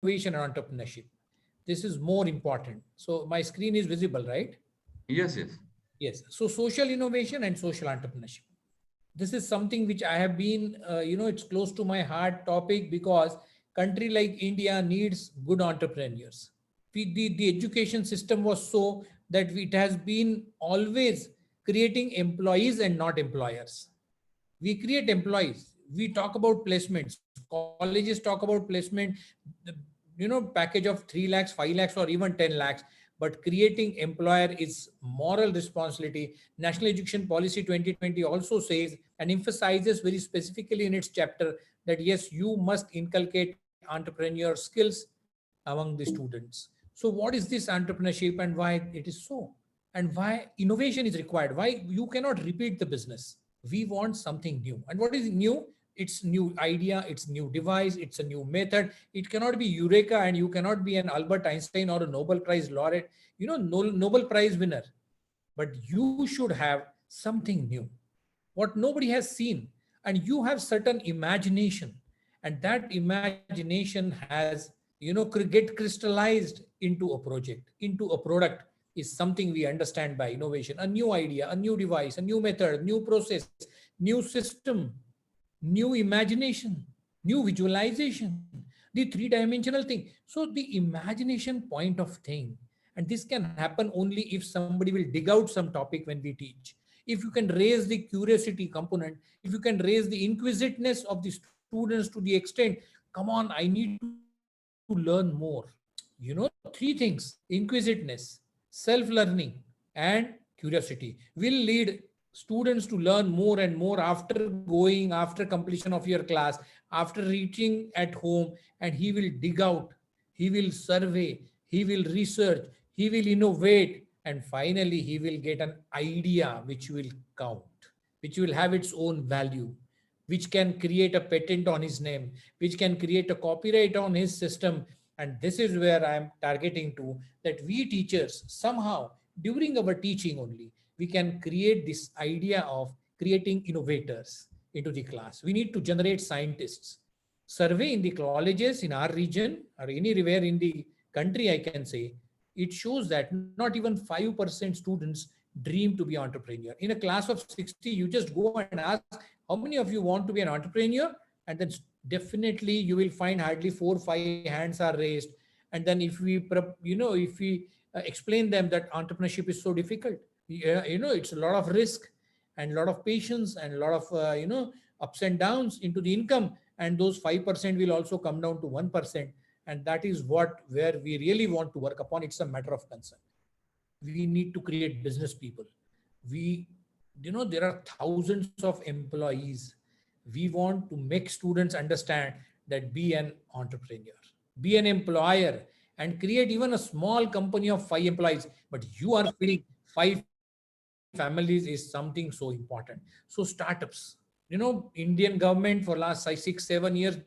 innovation and entrepreneurship. This is more important. So my screen is visible, right? Yes, yes. Yes. So social innovation and social entrepreneurship. This is something which I have been, it's close to my heart topic because country like India needs good entrepreneurs. The education system was so that it has been always creating employees and not employers. We create employees. We talk about placements. Colleges talk about placement, the, package of 3 lakhs, 5 lakhs, or even 10 lakhs. But creating employer is moral responsibility. National Education Policy 2020 also says and emphasizes very specifically in its chapter that yes, you must inculcate entrepreneur skills among the students. So what is this entrepreneurship and why it is so? And why innovation is required? Why you cannot repeat the business? We want something new. And what is new? It's new idea, it's new device, it's a new method. It cannot be eureka, and you cannot be an Albert Einstein or a Nobel Prize laureate, Nobel Prize winner. But you should have something new, what nobody has seen. And you have certain imagination, and that imagination has, get crystallized into a project, into a product, is something we understand by innovation. A new idea, a new device, a new method, new process, new system, new imagination, new visualization, the three-dimensional thing. So the imagination point of thing, and this can happen only if somebody will dig out some topic when we teach. If you can raise the curiosity component, if you can raise the inquisitiveness of the students to the extent, come on, I need to learn more. Three things: inquisitiveness, self-learning, and curiosity will lead students to learn more and more after completion of your class, after reaching at home. And he will dig out, he will survey, he will research, he will innovate, and finally he will get an idea which will count, which will have its own value, which can create a patent on his name, which can create a copyright on his system. And this is where I am targeting to, that we teachers somehow during our teaching only, we can create this idea of creating innovators into the class. We need to generate scientists. Survey in the colleges in our region or anywhere in the country, I can say, it shows that not even 5% students dream to be entrepreneur. In a class of 60, you just go and ask, how many of you want to be an entrepreneur? And then definitely you will find hardly 4 5 hands are raised. And then if we explain them that entrepreneurship is so difficult, it's a lot of risk and a lot of patience and a lot of ups and downs into the income, and those 5% will also come down to 1%. And that is what where we really want to work upon. It's a matter of concern. We need to create business people. We there are thousands of employees. We want to make students understand that be an entrepreneur, be an employer, and create even a small company of 5 employees, but you are feeding 5 families is something so important. So startups, Indian government for last 6 7 years,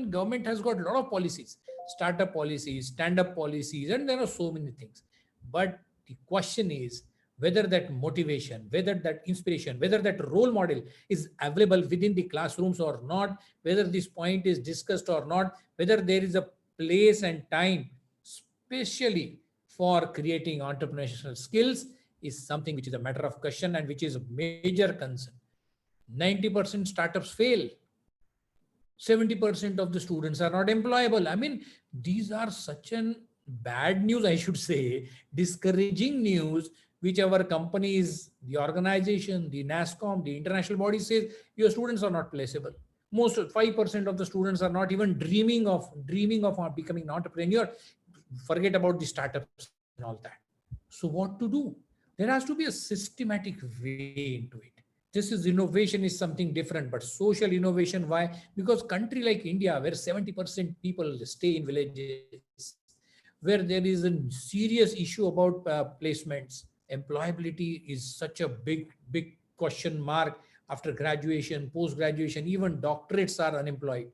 government has got a lot of policies, startup policies, stand-up policies, and there are so many things. But the question is whether that motivation, whether that inspiration, whether that role model is available within the classrooms or not, whether this point is discussed or not, whether there is a place and time specially for creating entrepreneurial skills, is something which is a matter of question and which is a major concern. 90% startups fail. 70% of the students are not employable. These are such an bad news, I should say, discouraging news, which our companies, the organization, the NASCOM, the international body says your students are not placeable. Most 5% of the students are not even dreaming of becoming an entrepreneur. Forget about the startups and all that. So what to do? There has to be a systematic way into it. This is innovation is something different, but social innovation. Why? Because country like India, where 70% people stay in villages, where there is a serious issue about placements, employability is such a big question mark. After graduation, post graduation, even doctorates are unemployed.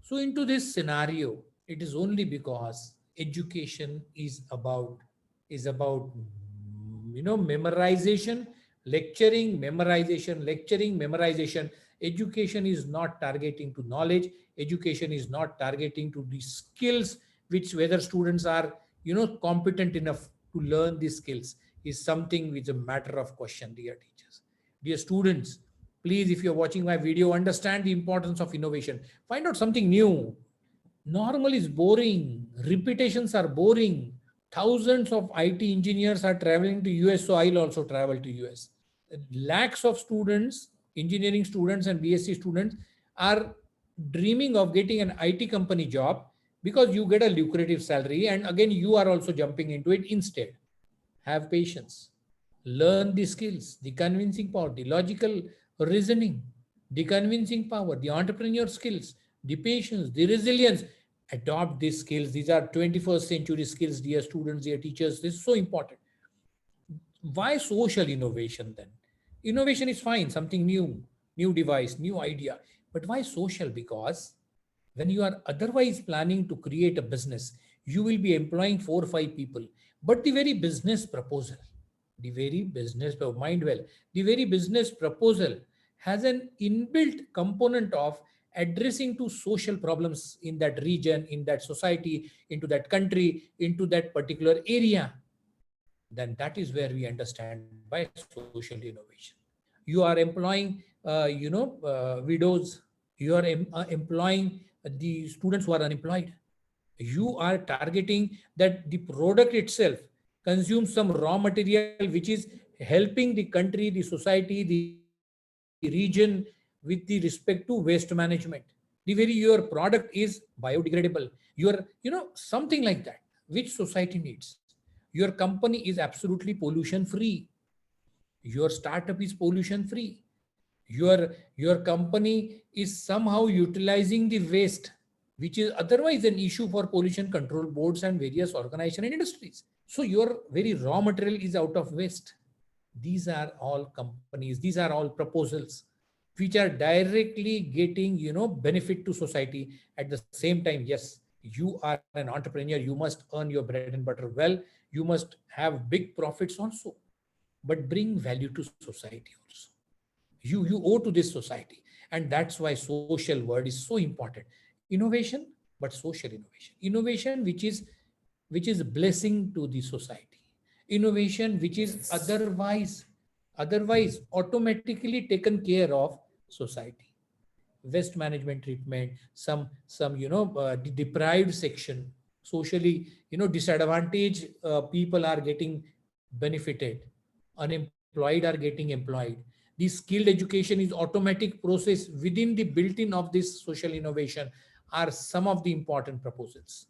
So into this scenario, it is only because education is about memorization, lecturing, memorization. Education is not targeting to knowledge. Education is not targeting to the skills which whether students are, competent enough to learn these skills is something which is a matter of question, dear teachers. Dear students, please, if you're watching my video, understand the importance of innovation. Find out something new. Normal is boring. Repetitions are boring. Thousands of IT engineers are traveling to US, so I'll also travel to US. Lakhs of students, engineering students and BSc students are dreaming of getting an IT company job because you get a lucrative salary, and again you are also jumping into it instead. Have patience. Learn the skills, the convincing power, the logical reasoning, the convincing power, the entrepreneur skills, the patience, the resilience. Adopt these skills. These are 21st century skills, dear students, dear teachers. This is so important. Why social innovation then? Innovation is fine, something new, new device, new idea. But why social? Because when you are otherwise planning to create a business, you will be employing 4 or 5 people. But the very business, mind well, the very business proposal has an inbuilt component of addressing to social problems in that region, in that society, into that country, into that particular area. Then that is where we understand by social innovation. You are employing, widows. You are employing the students who are unemployed. You are targeting that the product itself consumes some raw material which is helping the country, the society, the region with the respect to waste management. The very your product is biodegradable. Something like that, which society needs. Your company is absolutely pollution free. Your startup is pollution free. Your company is somehow utilizing the waste, which is otherwise an issue for pollution control boards and various organizations and industries. So your very raw material is out of waste. These are all companies, these are all proposals which are directly getting, benefit to society. At the same time, yes, you are an entrepreneur, you must earn your bread and butter well, you must have big profits also, but bring value to society also. You owe to this society, and that's why social word is so important. Innovation, but social innovation which is blessing to the society, innovation which is otherwise automatically taken care of society. Waste management treatment, some deprived section, socially disadvantaged people are getting benefited, unemployed are getting employed. The skilled education is automatic process within the built-in of this social innovation are some of the important proposals.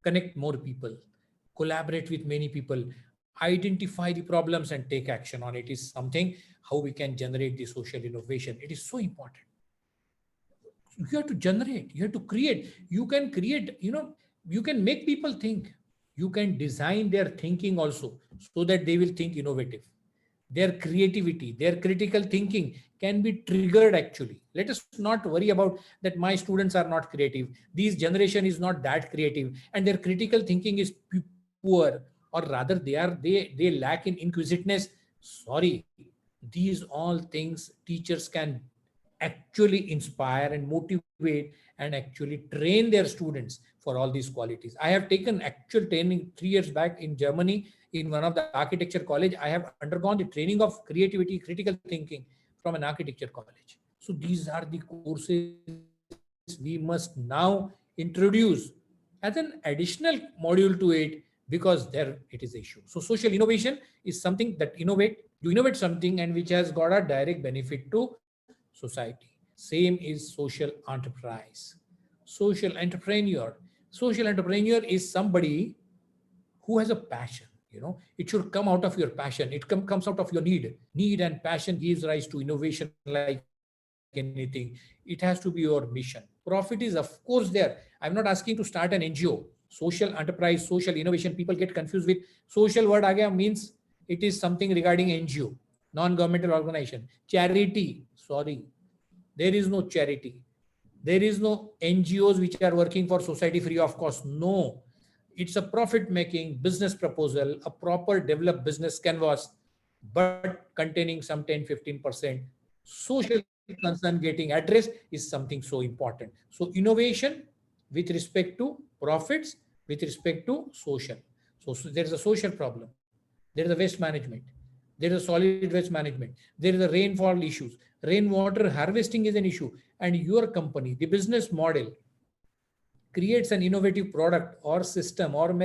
Connect more people, collaborate with many people, identify the problems and take action on it is something how we can generate the social innovation. It is so important. You have to generate, you have to create. You can create, you can make people think. You can design their thinking also so that they will think innovative. Their creativity, their critical thinking can be triggered actually. Let us not worry about that my students are not creative, this generation is not that creative, and their critical thinking is poor, or rather they lack in inquisitiveness. Sorry, these all things teachers can actually inspire and motivate and actually train their students for all these qualities. I have taken actual training 3 years back in Germany in one of the architecture college. I have undergone the training of creativity, critical thinking from an architecture college. So these are the courses we must now introduce as an additional module to it, because there it is issue. So social innovation is something that you innovate something and which has got a direct benefit to society. Same is social enterprise, social entrepreneur. Social entrepreneur is somebody who has a passion. It should come out of your passion. Comes out of your need and passion gives rise to innovation like anything. It has to be your mission. Profit is of course there. I'm not asking to start an NGO. Social enterprise, social innovation, people get confused with social word aa gaya means it is something regarding NGO, non-governmental organization. Charity, sorry, there is no charity. There is no NGOs which are working for society free of cost. No, it's a profit making business proposal, a proper developed business canvas, but containing some 10-15% social concern getting addressed is something so important. So innovation with respect to profits, with respect to social. So there is a social problem. There is a waste management. There is a solid waste management. There is a rainfall issues. Rainwater harvesting is an issue. And your company, the business model creates an innovative product or system or